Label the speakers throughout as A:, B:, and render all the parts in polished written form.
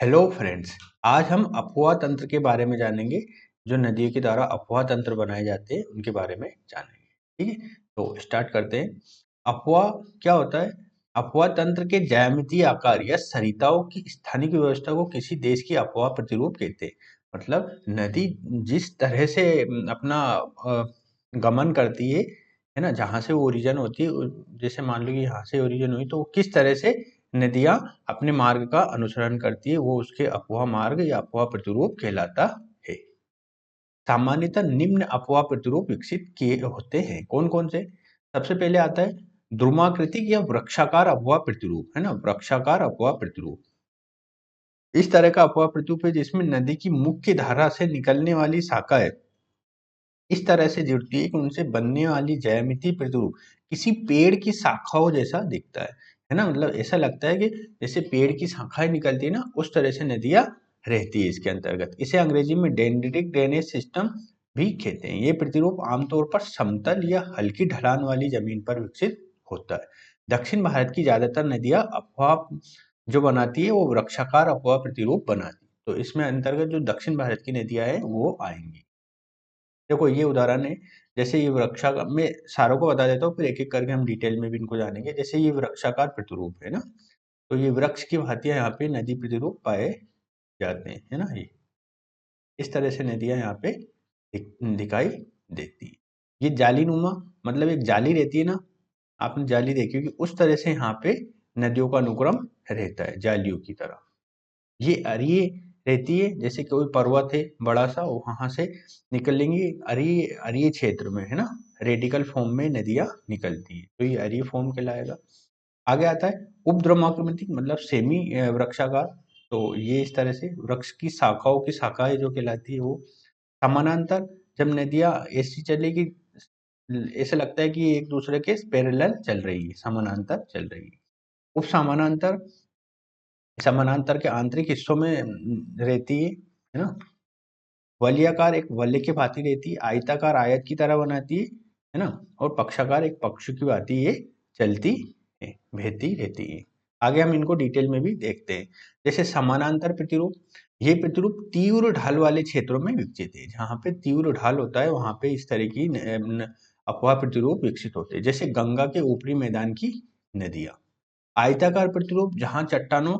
A: Hello friends. आज हम अपवाह तंत्र के बारे में जानेंगे। जो नदियों के द्वारा अपवाह तंत्र बनाए जाते हैं उनके बारे में जानेंगे। ठीक है, तो स्टार्ट करते हैं। अपवाह क्या होता है? अपवाह तंत्र के ज्यामितीय आकार या सरिताओं की स्थानिक व्यवस्था को किसी देश की अपवाह प्रतिरूप कहते हैं। मतलब नदी जिस तरह से अपना गमन करती है ना, जहाँ से वो ओरिजिन होती है, जैसे मान लो कि यहाँ से ओरिजिन हुई तो वो किस तरह से नदियां अपने मार्ग का अनुसरण करती है, वो उसके अपवाह मार्ग या अपवाह प्रतिरूप कहलाता है। सामान्यतः निम्न अपवाह प्रतिरूप विकसित किए होते हैं। कौन कौन से? सबसे पहले आता है द्रुमाकृतिक या वृक्षाकार अपवाह प्रतिरूप, है ना, वृक्षाकार अपवाह प्रतिरूप। इस तरह का अपवाह प्रतिरूप है जिसमें नदी की मुख्य धारा से निकलने वाली शाखाएं इस तरह से जुड़ती है कि उनसे बनने वाली ज्यामितीय प्रतिरूप किसी पेड़ की शाखाओं जैसा दिखता है ना। मतलब ऐसा लगता है कि जैसे पेड़ की शाखाएं निकलती है ना, उस तरह से नदियां रहती है इसके अंतर्गत। इसे अंग्रेजी में डेंड्रिटिक ड्रेनेज सिस्टम भी कहते हैं। ये प्रतिरूप आमतौर पर समतल या हल्की ढलान वाली जमीन पर विकसित होता है। दक्षिण भारत की ज्यादातर नदियां अपवाह जो बनाती है वो वृक्षाकार अपवाह प्रतिरूप बनाती है। तो इसमें अंतर्गत जो दक्षिण भारत की नदियां हैं वो आएंगी। देखो ये उदाहरण है। जैसे ये वृक्षा मैं सारों को बता देता हूँ, फिर एक एक करके हम डिटेल में भी इनको जानेंगे। जैसे ये वृक्षाकार प्रतिरूप है ना, तो ये वृक्ष की भांतियां यहाँ पे नदी प्रतिरूप पाए जाते हैं, है ना। ये इस तरह से नदियां यहाँ पे दिखाई देती है। ये जालीनुमा, मतलब एक जाली रहती है ना, आपने जाली देखी होगी, उस तरह से यहाँ पे नदियों का अनुक्रम रहता है जालियों की तरह। ये अरिये रहती है, जैसे कोई पर्वत है बड़ा सा, वहां से निकलेंगी अरिये, अरिये क्षेत्र में, है ना, रेडिकल फॉर्म में नदियां निकलती है, तो ये अरिये फॉर्म कहलाएगा। आगे आता है उपद्रमाकृतिक, मतलब सेमी वृक्षाकार। तो ये इस तरह से वृक्ष की शाखाओं की शाखाएं जो कहलाती है वो। समानांतर, जब नदियां ऐसी चलेगी, ऐसा लगता है कि एक दूसरे के पैरेलल चल रही है, समानांतर चल रही है। उप समानांतर, समानांतर के आंतरिक हिस्सों में रहती है ना। वलयाकार एक वलय की भांति रहती है। आयताकार आयत की तरह बनाती है ना। और पक्षाकार एक पक्ष की भांति ये चलती है, बहती रहती है। आगे हम इनको डिटेल में भी देखते हैं। जैसे समानांतर प्रतिरूप, ये प्रतिरूप तीव्र ढाल वाले क्षेत्रों में विकसित है। जहाँ पे तीव्र ढाल होता है वहां पे इस तरह की अपवाह प्रतिरूप विकसित होते हैं। जैसे गंगा के ऊपरी मैदान की नदियां। आयताकार प्रतिरूप, जहां चट्टानों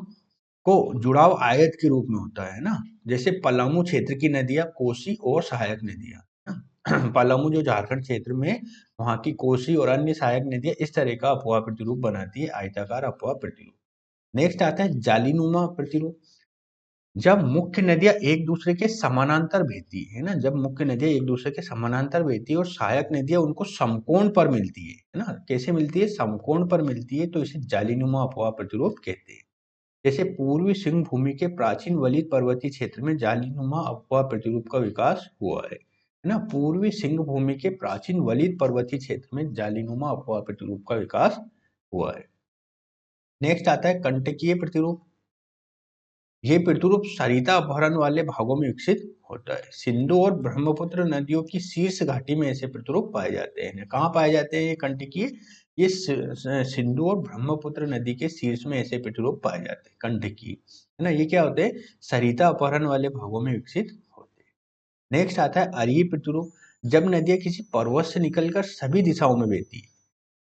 A: को जुड़ाव आयत के रूप में होता है ना। जैसे पलामू क्षेत्र की नदियां कोसी और सहायक नदियां, पलामू जो झारखंड क्षेत्र में, वहां की कोसी और अन्य सहायक नदियां इस तरह का अपवाह प्रतिरूप बनाती है, आयताकार अपवाह प्रतिरूप। नेक्स्ट आता है जालीनुमा प्रतिरूप। जब मुख्य नदियां एक दूसरे के समानांतर बहती है ना, जब मुख्य नदियां एक दूसरे के समानांतर बहती है और सहायक नदियां उनको समकोण पर मिलती है ना। कैसे मिलती है? समकोण पर मिलती है, तो इसे जालीनुमा अपवाह प्रतिरूप कहते हैं। जैसे पूर्वी सिंह भूमि के प्राचीन वलित पर्वतीय क्षेत्र में जालीनुमा अपवाह प्रतिरूप का विकास हुआ है ना। पूर्वी सिंह भूमि के प्राचीन वलित पर्वतीय क्षेत्र में जालीनुमा अपवाह प्रतिरूप का विकास हुआ है। नेक्स्ट आता है कंटकीय प्रतिरूप। ये प्रतिरूप सरिता अपहरण वाले भागों में विकसित होता है। सिंधु और ब्रह्मपुत्र नदियों की शीर्ष घाटी में ऐसे प्रतिरूप पाए जाते हैं। कहाँ पाए जाते हैं ये कंटकीय? ये सिंधु और ब्रह्मपुत्र नदी के शीर्ष में ऐसे प्रतिरूप पाए जाते हैं, कंटकीय, है ना। ये क्या होते हैं? सरिता अपहरण वाले भागों में विकसित होते हैं। नेक्स्ट आता है अरीय प्रतिरूप। जब नदियां किसी पर्वत से निकलकर सभी दिशाओं में बहती है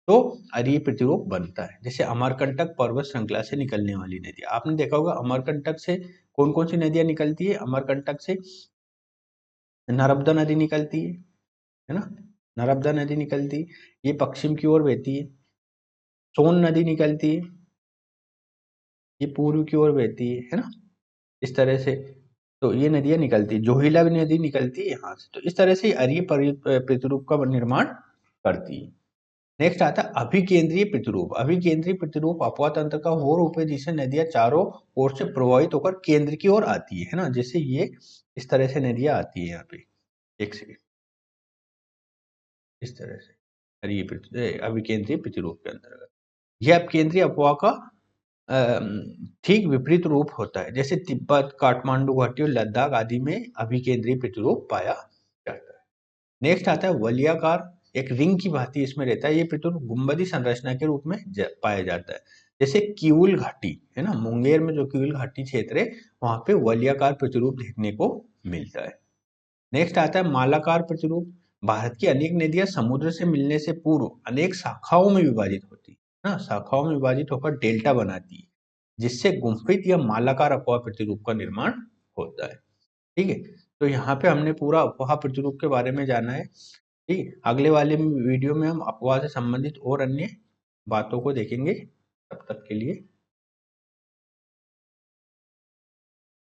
A: तो अरीय प्रतिरूप बनता है। जैसे अमरकंटक पर्वत श्रृंखला से निकलने वाली नदी, आपने देखा होगा अमरकंटक से कौन कौन सी नदियां निकलती है। अमरकंटक से नर्मदा नदी निकलती है ना, नर्मदा नदी निकलती है, ये पश्चिम की ओर बहती है। सोन नदी निकलती है, ये पूर्व की ओर बहती है ना, इस तरह से। तो ये नदियां निकलती है। जोहिला भी नदी निकलती है यहाँ से। तो इस तरह से अरीय प्रतिरूप का निर्माण करती है। नेक्स्ट आता है अभिकेंद्रीय प्रतिरूप। अभिकेंद्रीय प्रतिरूप अपवाह तंत्र का वो रूप है जिसे नदियां चारों ओर से प्रवाहित होकर केंद्र की ओर आती है ना। जैसे ये इस तरह से नदियां आती है यहाँ पे, एक सेकेंड, इस तरह से अभिकेंद्रीय प्रतिरूप के अंतर्गत। यह अपकेंद्रीय अपवाह का ठीक विपरीत रूप होता है। जैसे तिब्बत, काठमांडू घाटी और लद्दाख आदि में अभिकेंद्रीय प्रतिरूप पाया जाता है। नेक्स्ट आता है वलयाकार, एक रिंग की भांति इसमें रहता है। ये प्रतिरूप गुंबदी संरचना के रूप में पाया जाता है। जैसे किऊल घाटी है ना, मुंगेर में जो किऊल घाटी क्षेत्र है वहां पे वलयाकार प्रतिरूप देखने को मिलता है। नेक्स्ट आता है मालाकार प्रतिरूप। भारत की अनेक नदियां समुद्र से मिलने से पूर्व अनेक शाखाओं में विभाजित होती है ना, शाखाओं में विभाजित होकर डेल्टा बनाती है, जिससे गुम्फित या मालाकार अपवाह प्रतिरूप का निर्माण होता है। ठीक है, तो यहाँ पे हमने पूरा अपवाह प्रतिरूप के बारे में जाना है। ठीक है, अगले वाले वीडियो में हम अपवाह से संबंधित और अन्य बातों को देखेंगे। तब तक के लिए